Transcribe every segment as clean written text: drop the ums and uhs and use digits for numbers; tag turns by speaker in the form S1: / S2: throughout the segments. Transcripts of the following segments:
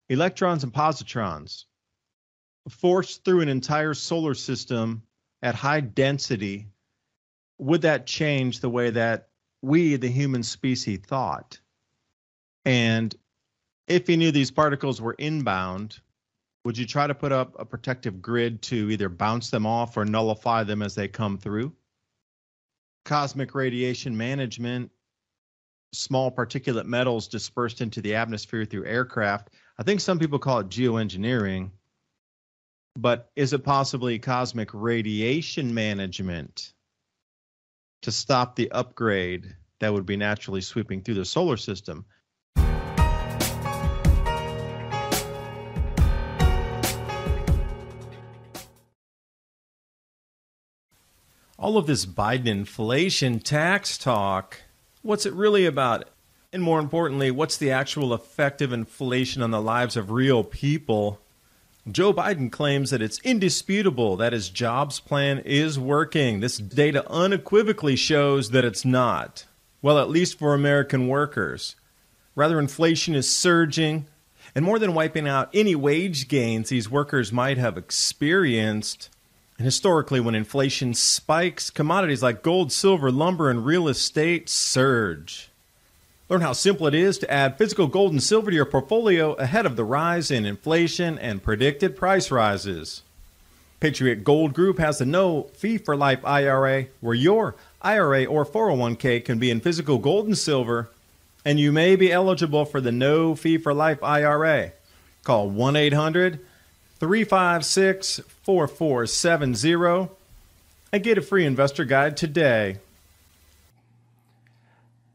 S1: electrons and positrons forced through an entire solar system at high density, would that change the way that we, the human species, thought? And if you knew these particles were inbound, would you try to put up a protective grid to either bounce them off or nullify them as they come through? Cosmic radiation management, small particulate metals dispersed into the atmosphere through aircraft. I think some people call it geoengineering, but is it possibly cosmic radiation management to stop the upgrade that would be naturally sweeping through the solar system?
S2: All of this Biden inflation tax talk, what's it really about? And more importantly, what's the actual effect of inflation on the lives of real people? Joe Biden claims that it's indisputable that his jobs plan is working. This data unequivocally shows that it's not. Well, at least for American workers. Rather, inflation is surging, and more than wiping out any wage gains these workers might have experienced. And historically, when inflation spikes, commodities like gold, silver, lumber, and real estate surge. Learn how simple it is to add physical gold and silver to your portfolio ahead of the rise in inflation and predicted price rises. Patriot Gold Group has the no fee for life IRA, where your IRA or 401k can be in physical gold and silver, and you may be eligible for the no fee for life IRA. Call 1-800-356-4470 and get a free investor guide today.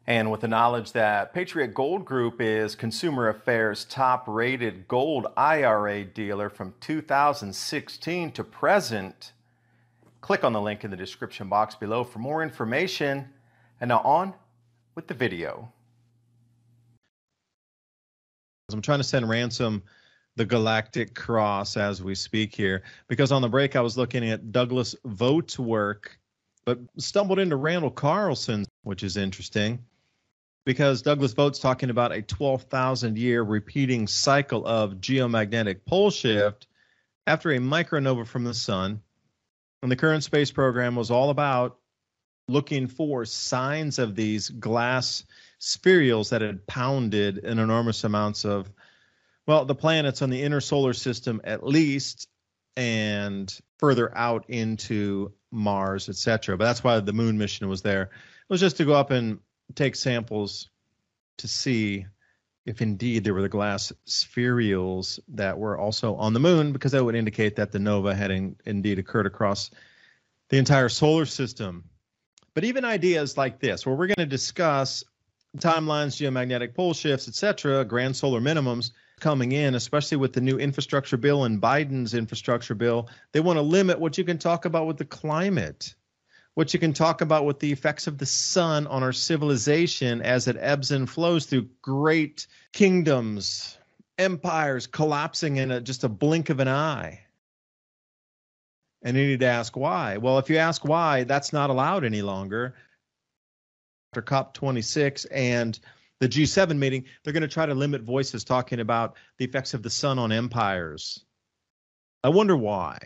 S2: And with the knowledge that Patriot Gold Group is Consumer Affairs' top-rated gold IRA dealer from 2016 to present, click on the link in the description box below for more information. And now on with the video.
S1: I'm trying to send Ransom the Galactic Cross as we speak here, because on the break I was looking at Douglas Vogt's work, but stumbled into Randall Carlson's, which is interesting, because Douglas Vogt's talking about a 12,000-year repeating cycle of geomagnetic pole shift after a micronova from the sun. And the current space program was all about looking for signs of these glass spherules that had pounded in enormous amounts of, well, the planets on the inner solar system at least, and further out into Mars, etc. But that's why the moon mission was there. It was just to go up and take samples to see if indeed there were the glass spherules that were also on the moon, because that would indicate that the nova had indeed occurred across the entire solar system. But even ideas like this, where we're going to discuss timelines, geomagnetic pole shifts, etc., grand solar minimums coming in, especially with the new infrastructure bill and Biden's infrastructure bill, they want to limit what you can talk about with the climate, what you can talk about with the effects of the sun on our civilization as it ebbs and flows through great kingdoms, empires collapsing in just a blink of an eye. And you need to ask why. Well, if you ask why, that's not allowed any longer. After COP26 and the G7 meeting, they're going to try to limit voices talking about the effects of the sun on empires. I wonder why.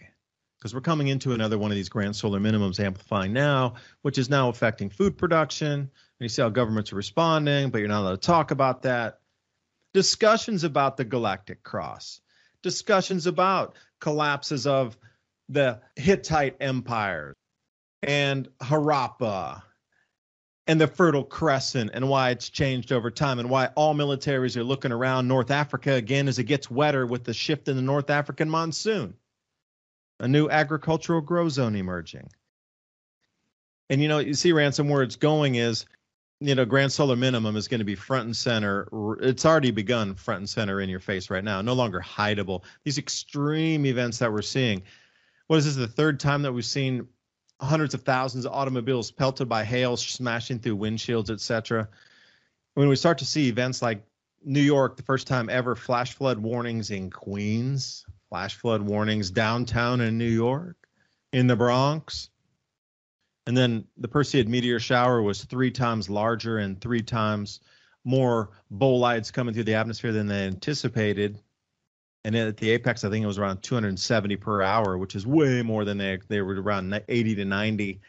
S1: Because we're coming into another one of these grand solar minimums amplifying now, which is now affecting food production. And you see how governments are responding, but you're not allowed to talk about that. Discussions about the Galactic Cross. Discussions about collapses of the Hittite empires and Harappa and the Fertile Crescent, and why it's changed over time, and why all militaries are looking around North Africa again as it gets wetter with the shift in the North African monsoon. A new agricultural grow zone emerging. And, you see, Ransom, where it's going is, grand solar minimum is going to be front and center. It's already begun front and center in your face right now, no longer hideable. These extreme events that we're seeing. What is this, the third time that we've seen hundreds of thousands of automobiles pelted by hail, smashing through windshields, etc.? When we start to see events like New York, the first time ever, flash flood warnings in Queens, flash flood warnings downtown in New York, in the Bronx. And then the Perseid meteor shower was 3 times larger and 3 times more bolides coming through the atmosphere than they anticipated. And at the apex, I think it was around 270 per hour, which is way more than they were around 80 to 90.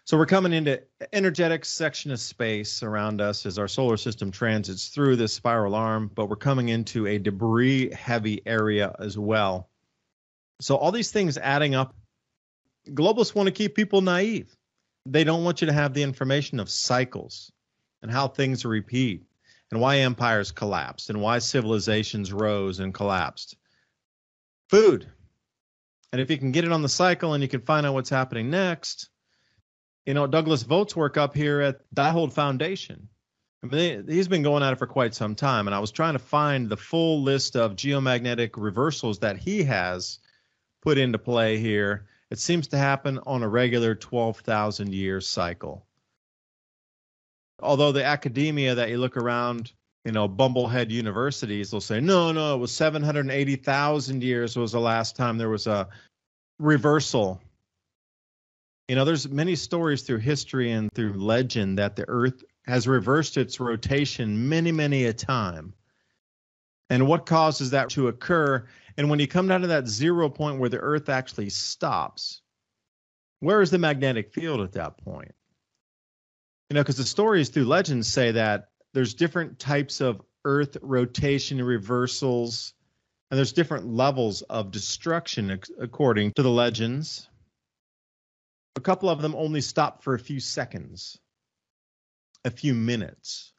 S1: So we're coming into energetic section of space around us as our solar system transits through this spiral arm, but we're coming into a debris-heavy area as well. So all these things adding up, globalists want to keep people naive. They don't want you to have the information of cycles and how things repeat and why empires collapsed and why civilizations rose and collapsed. Food. And if you can get it on the cycle and you can find out what's happening next, Douglas Vogt's work up here at Diehold Foundation, he's been going at it for quite some time, and I was trying to find the full list of geomagnetic reversals that he has put into play here. It seems to happen on a regular 12,000-year cycle. Although the academia that you look around, bumblehead universities will say, no, it was 780,000 years was the last time there was a reversal. There's many stories through history and through legend that the Earth has reversed its rotation many, many a time. And what causes that to occur? And when you come down to that 0 point where the Earth actually stops, where is the magnetic field at that point? Because the stories through legends say that there's different types of Earth rotation reversals, and there's different levels of destruction according to the legends. A couple of them only stop for a few seconds, a few minutes,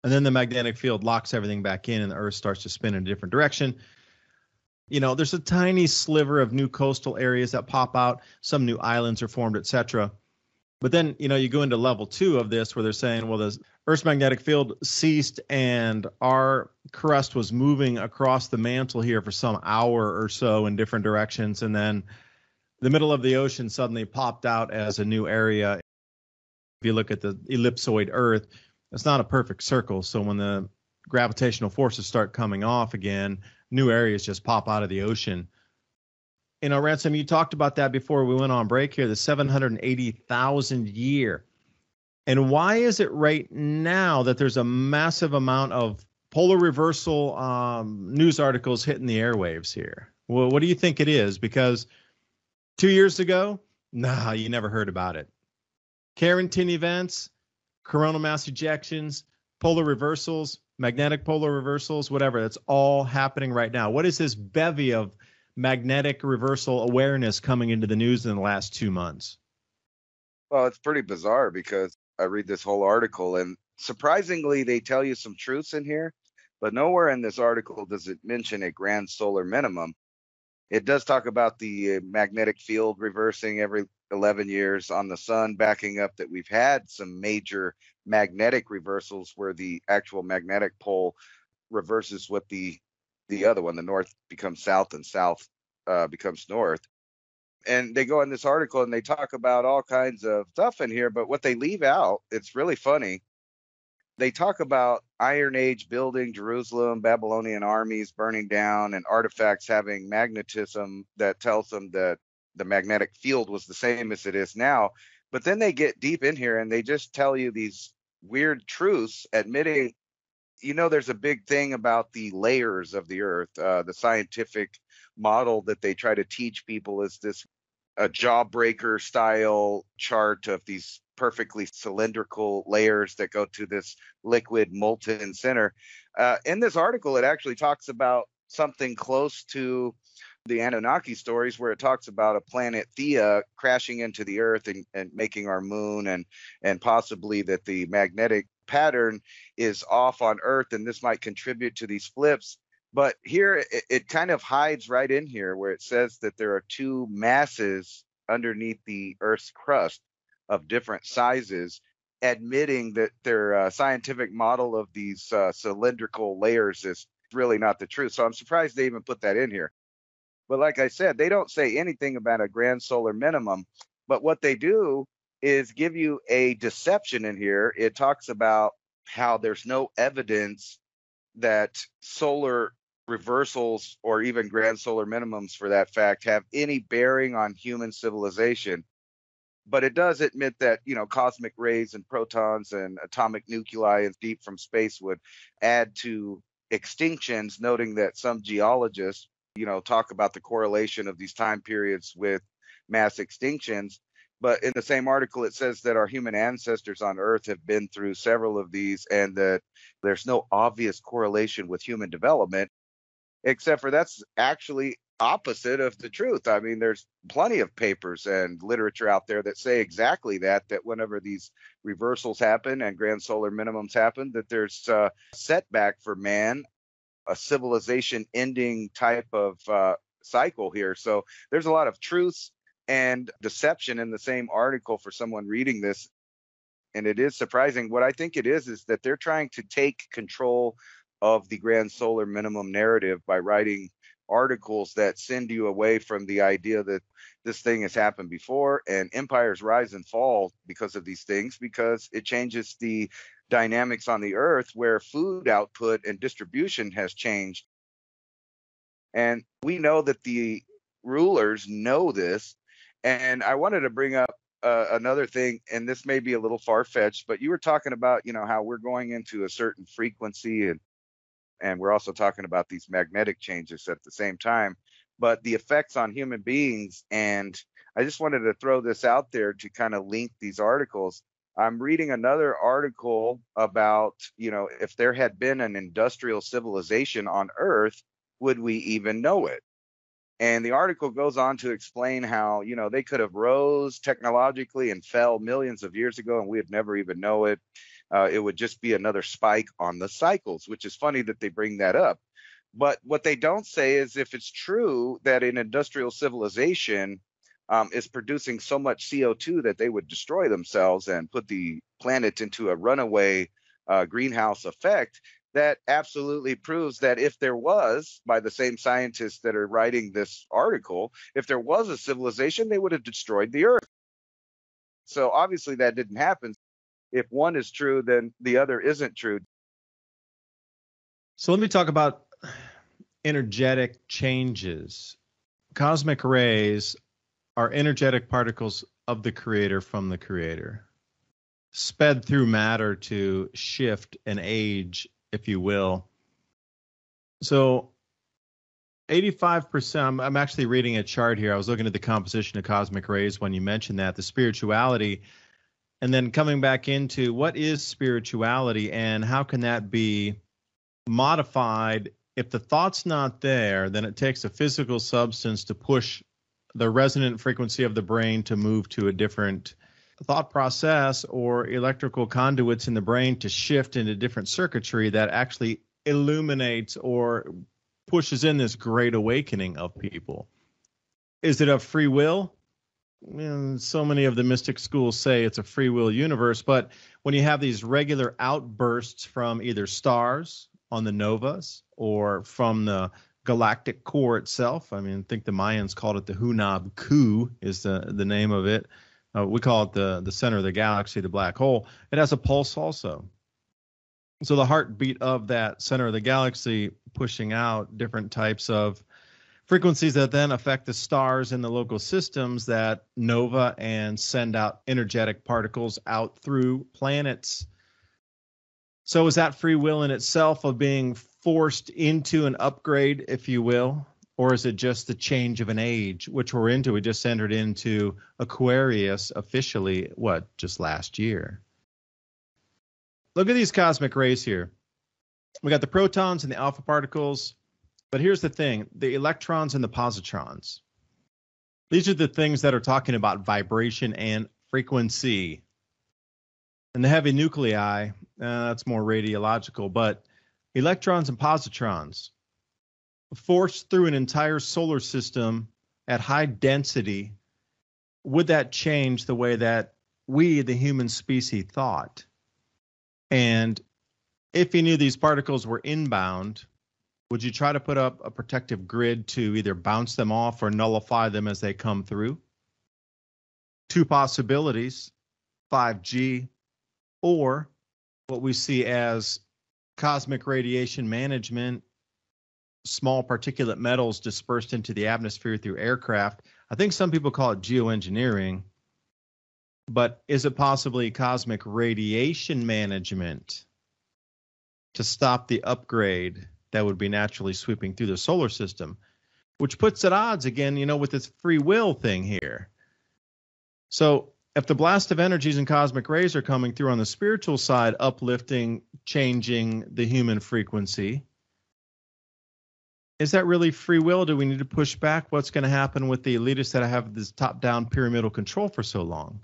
S1: and then the magnetic field locks everything back in and the Earth starts to spin in a different direction. There's a tiny sliver of new coastal areas that pop out. Some new islands are formed, etc. But then, you go into level 2 of this where they're saying, well, the Earth's magnetic field ceased and our crust was moving across the mantle here for some hour or so in different directions. And then the middle of the ocean suddenly popped out as a new area. If you look at the ellipsoid Earth, it's not a perfect circle. So when the gravitational forces start coming off again, new areas just pop out of the ocean. Ransom, you talked about that before we went on break here, the 780,000 year. And why is it right now that there's a massive amount of polar reversal news articles hitting the airwaves here? Well, what do you think it is? Because 2 years ago, you never heard about it. Carrington events, coronal mass ejections, polar reversals, magnetic polar reversals, whatever. That's all happening right now. What is this bevy of magnetic reversal awareness coming into the news in the last 2 months?
S3: Well, it's pretty bizarre because I read this whole article and surprisingly, they tell you some truths in here, but nowhere in this article does it mention a grand solar minimum. It does talk about the magnetic field reversing every 11 years on the sun, backing up that we've had some major magnetic reversals where the actual magnetic pole reverses with the other one. The north becomes south and south becomes north. And they go in this article and they talk about all kinds of stuff in here, but what they leave out, it's really funny. They talk about Iron Age building, Jerusalem, Babylonian armies burning down, and artifacts having magnetism that tells them that the magnetic field was the same as it is now. But then they get deep in here and they just tell you these weird truths, admitting, there's a big thing about the layers of the Earth. The scientific model that they try to teach people is this a jawbreaker style chart of these perfectly cylindrical layers that go to this liquid molten center. In this article, it actually talks about something close to the Anunnaki stories where it talks about a planet Theia crashing into the Earth and making our moon, and possibly that the magnetic pattern is off on Earth and this might contribute to these flips. But here it kind of hides right in here where it says that there are two masses underneath the Earth's crust of different sizes, admitting that their scientific model of these cylindrical layers is really not the truth. So I'm surprised they even put that in here. But like I said, they don't say anything about a grand solar minimum. But what they do is give you a deception in here. It talks about how there's no evidence that solar reversals or even grand solar minimums for that fact have any bearing on human civilization. But it does admit that, cosmic rays and protons and atomic nuclei and deep from space would add to extinctions, noting that some geologists, talk about the correlation of these time periods with mass extinctions. But in the same article, it says that our human ancestors on Earth have been through several of these and that there's no obvious correlation with human development, except for that's actually opposite of the truth. I mean, there's plenty of papers and literature out there that say exactly that whenever these reversals happen and grand solar minimums happen, that there's a setback for man, a civilization ending type of cycle here. So there's a lot of truths and deception in the same article for someone reading this. And it is surprising. What I think it is that they're trying to take control of the grand solar minimum narrative by writing articles that send you away from the idea that this thing has happened before, and empires rise and fall because of these things, because it changes the dynamics on the earth where food output and distribution has changed. And we know that the rulers know this. And I wanted to bring up another thing, and this may be a little far-fetched, but you were talking about, how we're going into a certain frequency, and we're also talking about these magnetic changes at the same time, but the effects on human beings. And I just wanted to throw this out there to kind of link these articles. I'm reading another article about, if there had been an industrial civilization on Earth, would we even know it? And the article goes on to explain how, they could have rose technologically and fell millions of years ago, and we'd never even know it. It would just be another spike on the cycles, which is funny that they bring that up. But what they don't say is if it's true that an industrial civilization is producing so much CO2 that they would destroy themselves and put the planet into a runaway greenhouse effect, that absolutely proves that if there was, by the same scientists that are writing this article, if there was a civilization, they would have destroyed the Earth. So obviously that didn't happen. If one is true, then the other isn't true.
S1: So let me talk about energetic changes. Cosmic rays are energetic particles of the Creator from the Creator, sped through matter to shift and age, if you will. So 85%, I'm actually reading a chart here. I was looking at the composition of cosmic rays when you mentioned that, the spirituality, and then coming back into what is spirituality and how can that be modified. If the thought's not there, then it takes a physical substance to push the resonant frequency of the brain to move to a different thought process, or electrical conduits in the brain to shift into different circuitry that actually illuminates or pushes in this great awakening of people. Is it of free will? So many of the mystic schools say it's a free will universe, but when you have these regular outbursts from either stars on the novas or from the galactic core itself, I think the Mayans called it the Hunab Ku is the name of it. We call it the center of the galaxy, the black hole. It has a pulse also. So the heartbeat of that center of the galaxy pushing out different types of frequencies that then affect the stars in the local systems that nova and send out energetic particles out through planets. So is that free will in itself of being forced into an upgrade, if you will? Or is it just the change of an age, which we're into? We just entered into Aquarius officially, just last year. Look at these cosmic rays here. We got the protons and the alpha particles, but here's the thing, the electrons and the positrons. These are the things that are talking about vibration and frequency. And the heavy nuclei, that's more radiological, but electrons and positrons, forced through an entire solar system at high density, would that change the way that we, the human species, thought? And if you knew these particles were inbound, would you try to put up a protective grid to either bounce them off or nullify them as they come through? Two possibilities, 5G, or what we see as cosmic radiation management, small particulate metals dispersed into the atmosphere through aircraft. I think some people call it geoengineering, but is it possibly cosmic radiation management to stop the upgrade that would be naturally sweeping through the solar system, which puts at odds again, with this free will thing here. So if the blast of energies and cosmic rays are coming through on the spiritual side, uplifting, changing the human frequency, is that really free will? Do we need to push back what's going to happen with the elitists that have this top-down pyramidal control for so long?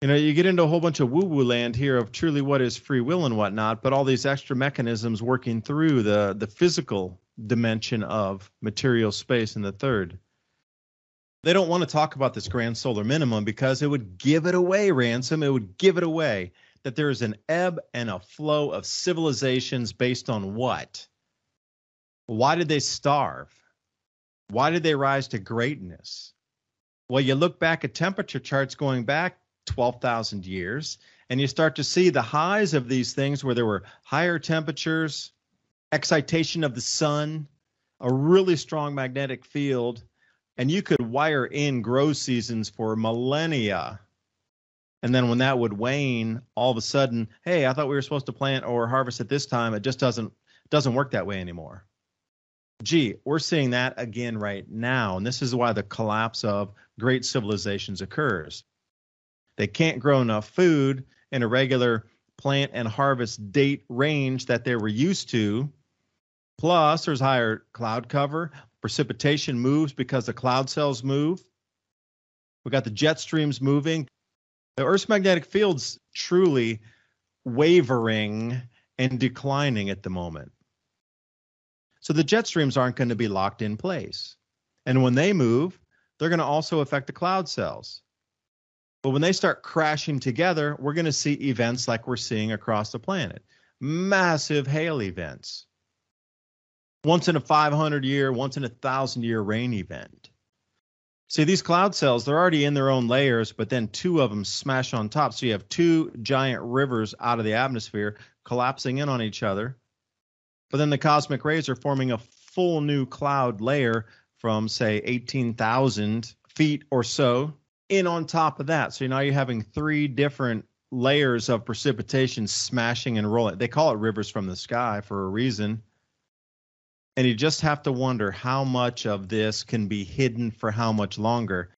S1: You get into a whole bunch of woo-woo land here of truly what is free will and whatnot, but all these extra mechanisms working through the physical dimension of material space in the third. They don't want to talk about this grand solar minimum because it would give it away, Ransom. It would give it away that there is an ebb and a flow of civilizations based on what? Why did they starve? Why did they rise to greatness? Well, you look back at temperature charts going back 12,000 years, and you start to see the highs of these things where there were higher temperatures, excitation of the sun, a really strong magnetic field, and you could wire in grow seasons for millennia. And then when that would wane, all of a sudden, hey, I thought we were supposed to plant or harvest at this time. It just doesn't work that way anymore. Gee, we're seeing that again right now, and this is why the collapse of great civilizations occurs. They can't grow enough food in a regular plant and harvest date range that they were used to. Plus, there's higher cloud cover. Precipitation moves because the cloud cells move. We got the jet streams moving. The Earth's magnetic field's truly wavering and declining at the moment. So the jet streams aren't going to be locked in place. And when they move, they're going to also affect the cloud cells. But when they start crashing together, we're going to see events like we're seeing across the planet. Massive hail events. Once in a 500-year, once in a 1,000-year rain event. See, these cloud cells, they're already in their own layers, but then two of them smash on top. So you have two giant rivers out of the atmosphere collapsing in on each other. But then the cosmic rays are forming a full new cloud layer from, say, 18,000 feet or so in on top of that. So now you're having three different layers of precipitation smashing and rolling. They call it rivers from the sky for a reason. And you just have to wonder how much of this can be hidden for how much longer.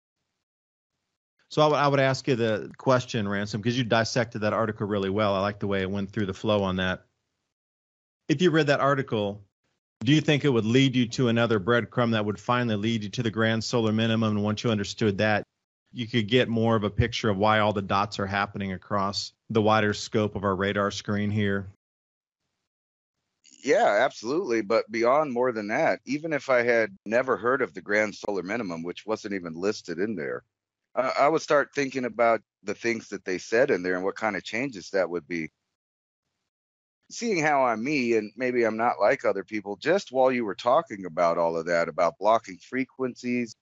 S1: So I would ask you the question, Ransom, because you dissected that article really well. I like the way it went through the flow on that. If you read that article, do you think it would lead you to another breadcrumb that would finally lead you to the grand solar minimum? And once you understood that, you could get more of a picture of why all the dots are happening across the wider scope of our radar screen here?
S3: Yeah, absolutely. But beyond more than that, even if I had never heard of the grand solar minimum, which wasn't even listed in there, I would start thinking about the things that they said in there and what kind of changes that would be. Seeing how I'm me, and maybe I'm not like other people, just while you were talking about all of that, about blocking frequencies,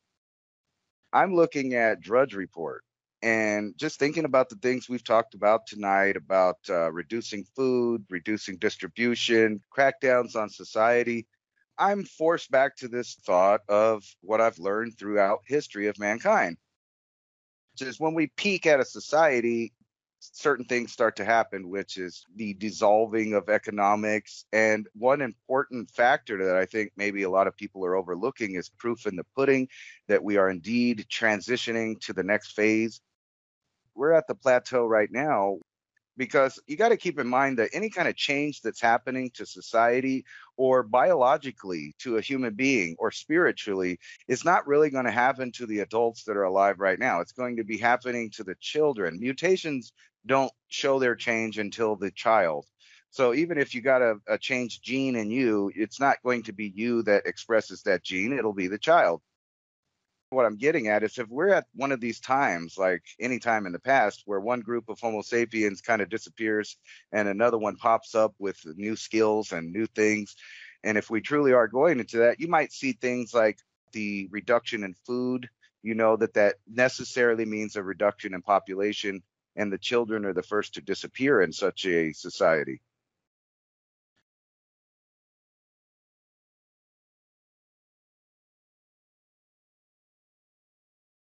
S3: I'm looking at Drudge Report and just thinking about the things we've talked about tonight about reducing food, reducing distribution, crackdowns on society. I'm forced back to this thought of what I've learned throughout history of mankind. Just when we peak at a society, certain things start to happen, which is the dissolving of economics. And one important factor that I think maybe a lot of people are overlooking is proof in the pudding that we are indeed transitioning to the next phase. We're at the plateau right now because you got to keep in mind that any kind of change that's happening to society or biologically to a human being or spiritually is not really going to happen to the adults that are alive right now. It's going to be happening to the children. Mutations don't show their change until the child. So even if you got a changed gene in you, it's not going to be you that expresses that gene. It'll be the child. What I'm getting at is if we're at one of these times, like any time in the past, where one group of Homo sapiens kind of disappears and another one pops up with new skills and new things, and if we truly are going into that, you might see things like the reduction in food, that necessarily means a reduction in population, and the children are the first to disappear in such a society.